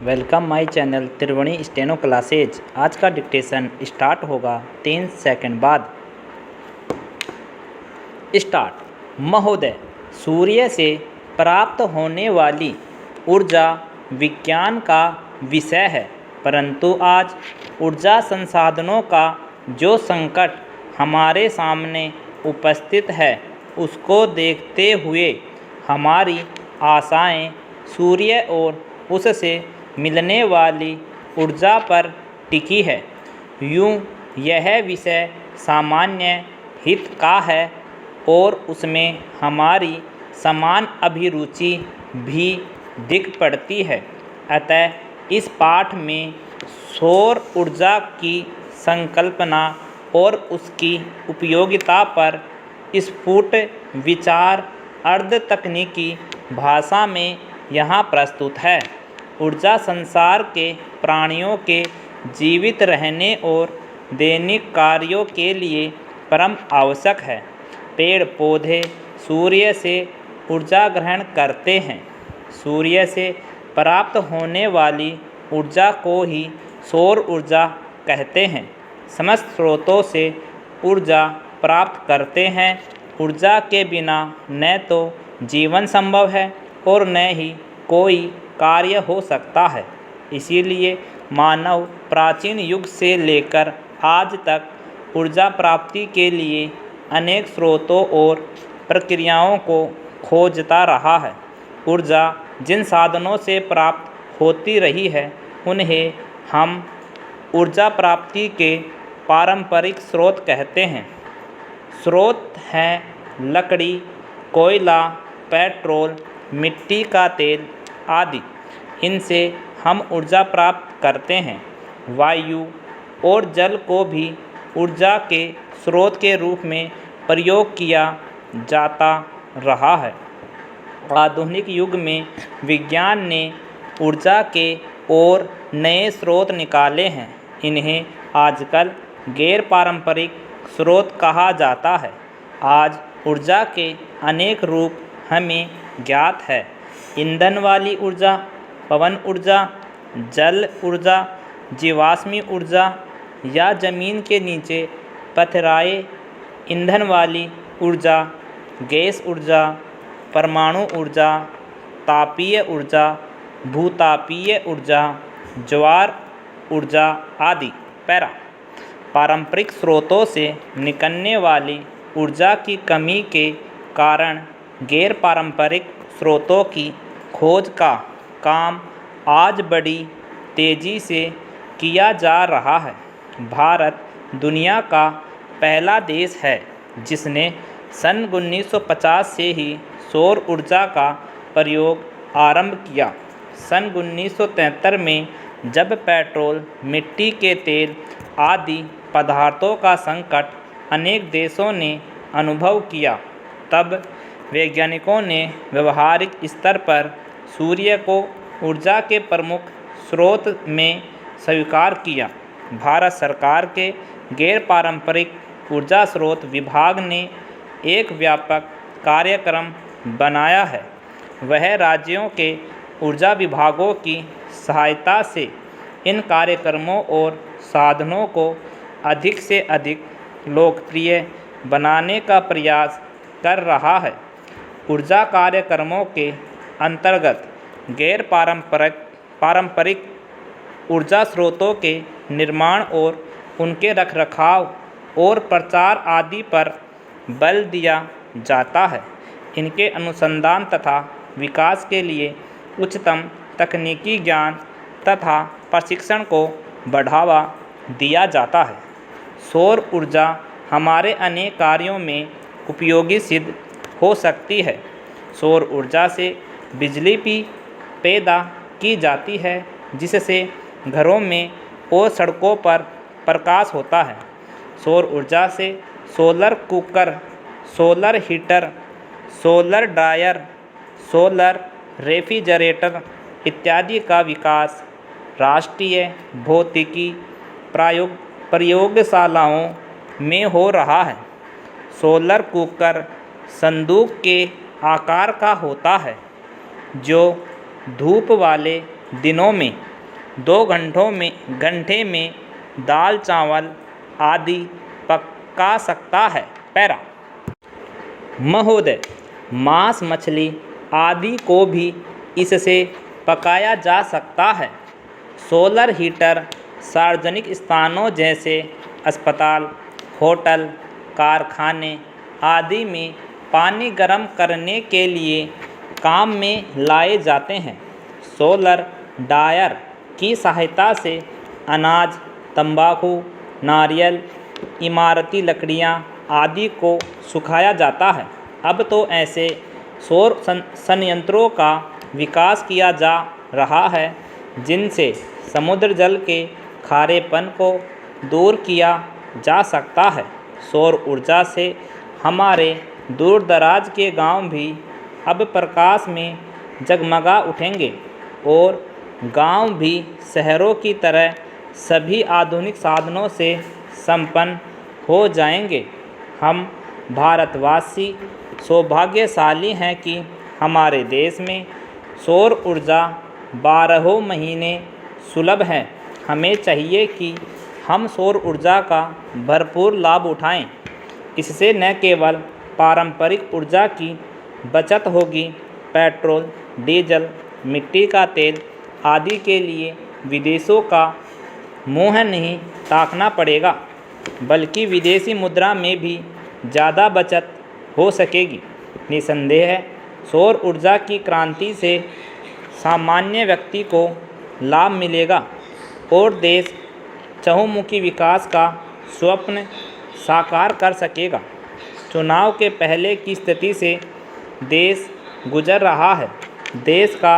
Welcome my channel Triveni steno classes. आज का dictation start होगा 3 सेकंड बाद। स्टार्ट। महोदय, सूर्य से प्राप्त होने वाली ऊर्जा विज्ञान का विषय है, परंतु आज ऊर्जा संसाधनों का जो संकट हमारे सामने उपस्थित है, उसको देखते हुए हमारी आशाएं सूर्य और उससे मिलने वाली ऊर्जा पर टिकी है। यूँ यह विषय सामान्य हित का है और उसमें हमारी समान अभिरुचि भी दिख पड़ती है। अतः इस पाठ में सौर ऊर्जा की संकल्पना और उसकी उपयोगिता पर स्फुट विचार अर्ध तकनीकी भाषा में यहाँ प्रस्तुत है। ऊर्जा संसार के प्राणियों के जीवित रहने और दैनिक कार्यों के लिए परम आवश्यक है। पेड़ पौधे सूर्य से ऊर्जा ग्रहण करते हैं। सूर्य से प्राप्त होने वाली ऊर्जा को ही सौर ऊर्जा कहते हैं। समस्त स्रोतों से ऊर्जा प्राप्त करते हैं। ऊर्जा के बिना न तो जीवन संभव है और न ही कोई कार्य हो सकता है। इसीलिए मानव प्राचीन युग से लेकर आज तक ऊर्जा प्राप्ति के लिए अनेक स्रोतों और प्रक्रियाओं को खोजता रहा है। ऊर्जा जिन साधनों से प्राप्त होती रही है, उन्हें हम ऊर्जा प्राप्ति के पारंपरिक स्रोत कहते हैं। स्रोत हैं लकड़ी, कोयला, पेट्रोल, मिट्टी का तेल आदि। इनसे हम ऊर्जा प्राप्त करते हैं। वायु और जल को भी ऊर्जा के स्रोत के रूप में प्रयोग किया जाता रहा है। आधुनिक युग में विज्ञान ने ऊर्जा के और नए स्रोत निकाले हैं। इन्हें आजकल गैर पारंपरिक स्रोत कहा जाता है। आज ऊर्जा के अनेक रूप हमें ज्ञात है। ईंधन वाली ऊर्जा, पवन ऊर्जा, जल ऊर्जा, जीवाश्मी ऊर्जा या ज़मीन के नीचे पथराए ईंधन वाली ऊर्जा, गैस ऊर्जा, परमाणु ऊर्जा, तापीय ऊर्जा, भूतापीय ऊर्जा, ज्वार ऊर्जा आदि। पैरा। पारंपरिक स्रोतों से निकलने वाली ऊर्जा की कमी के कारण गैर पारंपरिक स्रोतों की खोज का काम आज बड़ी तेज़ी से किया जा रहा है। भारत दुनिया का पहला देश है जिसने सन 1950 से ही सौर ऊर्जा का प्रयोग आरंभ किया। सन 1973 में जब पेट्रोल, मिट्टी के तेल आदि पदार्थों का संकट अनेक देशों ने अनुभव किया, तब वैज्ञानिकों ने व्यवहारिक स्तर पर सूर्य को ऊर्जा के प्रमुख स्रोत में स्वीकार किया। भारत सरकार के गैर पारंपरिक ऊर्जा स्रोत विभाग ने एक व्यापक कार्यक्रम बनाया है। वह राज्यों के ऊर्जा विभागों की सहायता से इन कार्यक्रमों और साधनों को अधिक से अधिक लोकप्रिय बनाने का प्रयास कर रहा है। ऊर्जा कार्यक्रमों के अंतर्गत गैर पारंपरिक ऊर्जा स्रोतों के निर्माण और उनके रखरखाव और प्रचार आदि पर बल दिया जाता है। इनके अनुसंधान तथा विकास के लिए उच्चतम तकनीकी ज्ञान तथा प्रशिक्षण को बढ़ावा दिया जाता है। सौर ऊर्जा हमारे अनेक कार्यों में उपयोगी सिद्ध हो सकती है। सौर ऊर्जा से बिजली भी पैदा की जाती है, जिससे घरों में और सड़कों पर प्रकाश होता है। सौर ऊर्जा से solar cooker, solar heater, solar dryer, solar refrigerator इत्यादि का विकास राष्ट्रीय भौतिकी प्रयोगशालाओं में हो रहा है। सोलर कुकर संदूक के आकार का होता है, जो धूप वाले दिनों में घंटे में दाल चावल आदि पका सकता है। पैरा। महोदय, मांस मछली आदि को भी इससे पकाया जा सकता है। सोलर हीटर सार्वजनिक स्थानों जैसे अस्पताल, होटल, कारखाने आदि में पानी गर्म करने के लिए काम में लाए जाते हैं। सोलर ड्रायर की सहायता से अनाज, तंबाकू, नारियल, इमारती लकड़ियाँ आदि को सुखाया जाता है। अब तो ऐसे सौर संयंत्रों का विकास किया जा रहा है जिनसे समुद्र जल के खारेपन को दूर किया जा सकता है। सौर ऊर्जा से हमारे दूर दराज के गांव भी अब प्रकाश में जगमगा उठेंगे और गांव भी शहरों की तरह सभी आधुनिक साधनों से संपन्न हो जाएंगे। हम भारतवासी सौभाग्यशाली हैं कि हमारे देश में सौर ऊर्जा 12 महीने सुलभ है। हमें चाहिए कि हम सौर ऊर्जा का भरपूर लाभ उठाएं। इससे न केवल पारंपरिक ऊर्जा की बचत होगी, पेट्रोल, डीजल, मिट्टी का तेल आदि के लिए विदेशों का मुँह नहीं ताकना पड़ेगा, बल्कि विदेशी मुद्रा में भी ज़्यादा बचत हो सकेगी। निसंदेह सौर ऊर्जा की क्रांति से सामान्य व्यक्ति को लाभ मिलेगा और देश चहुमुखी विकास का स्वप्न साकार कर सकेगा। चुनाव के पहले की स्थिति से देश गुजर रहा है। देश का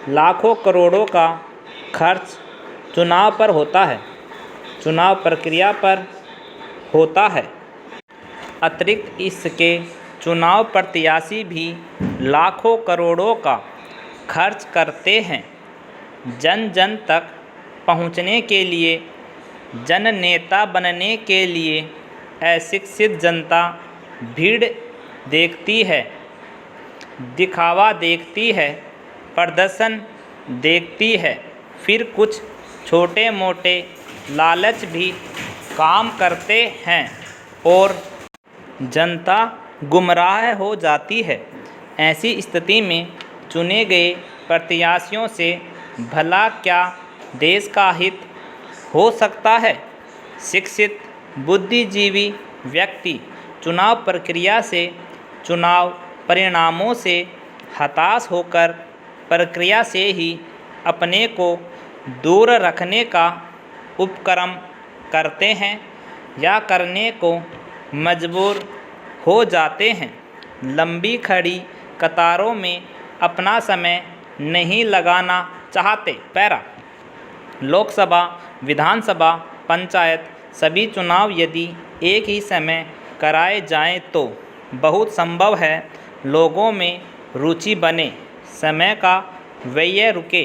लाखों करोड़ों का खर्च चुनाव पर होता है, चुनाव प्रक्रिया पर होता है। अतिरिक्त इसके चुनाव प्रत्याशी भी लाखों करोड़ों का खर्च करते हैं। जन जन तक पहुंचने के लिए, जननेता बनने के लिए अशिक्षित जनता भीड़ देखती है, दिखावा देखती है, प्रदर्शन देखती है, फिर कुछ छोटे मोटे लालच भी काम करते हैं और जनता गुमराह हो जाती है। ऐसी स्थिति में चुने गए प्रत्याशियों से भला क्या देश का हित हो सकता है? शिक्षित बुद्धिजीवी व्यक्ति चुनाव प्रक्रिया से, चुनाव परिणामों से हताश होकर प्रक्रिया से ही अपने को दूर रखने का उपक्रम करते हैं या करने को मजबूर हो जाते हैं। लंबी खड़ी कतारों में अपना समय नहीं लगाना चाहते। पैरा। लोकसभा, विधानसभा, पंचायत सभी चुनाव यदि एक ही समय कराए जाएं तो बहुत संभव है लोगों में रुचि बने, समय का व्यय रुके,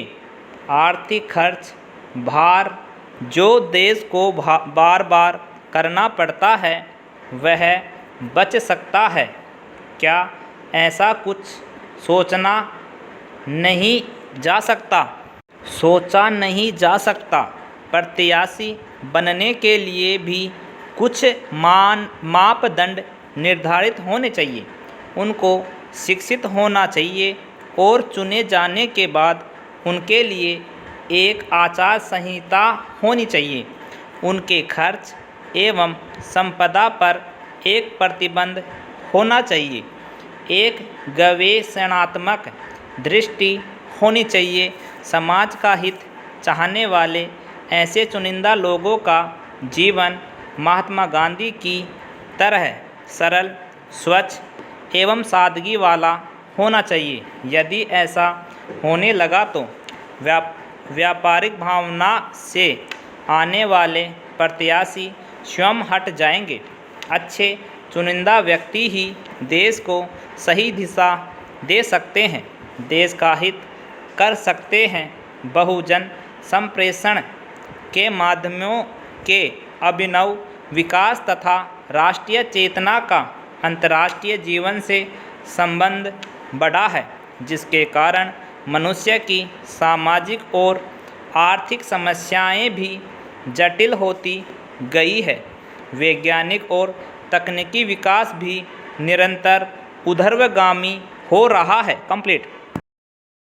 आर्थिक खर्च भार जो देश को बार बार करना पड़ता है वह बच सकता है। क्या ऐसा कुछ सोचा नहीं जा सकता? प्रत्याशी बनने के लिए भी कुछ मापदंड निर्धारित होने चाहिए। उनको शिक्षित होना चाहिए और चुने जाने के बाद उनके लिए एक आचार संहिता होनी चाहिए। उनके खर्च एवं संपदा पर एक प्रतिबंध होना चाहिए। एक गवेषणात्मक दृष्टि होनी चाहिए। समाज का हित चाहने वाले ऐसे चुनिंदा लोगों का जीवन महात्मा गांधी की तरह सरल, स्वच्छ एवं सादगी वाला होना चाहिए। यदि ऐसा होने लगा तो व्यापारिक भावना से आने वाले प्रत्याशी स्वयं हट जाएंगे। अच्छे चुनिंदा व्यक्ति ही देश को सही दिशा दे सकते हैं, देश का हित कर सकते हैं। बहुजन संप्रेषण के माध्यमों के अभिनव विकास तथा राष्ट्रीय चेतना का अंतर्राष्ट्रीय जीवन से संबंध बढ़ा है, जिसके कारण मनुष्य की सामाजिक और आर्थिक समस्याएं भी जटिल होती गई है। वैज्ञानिक और तकनीकी विकास भी निरंतर ऊर्ध्वगामी हो रहा है। कंप्लीट।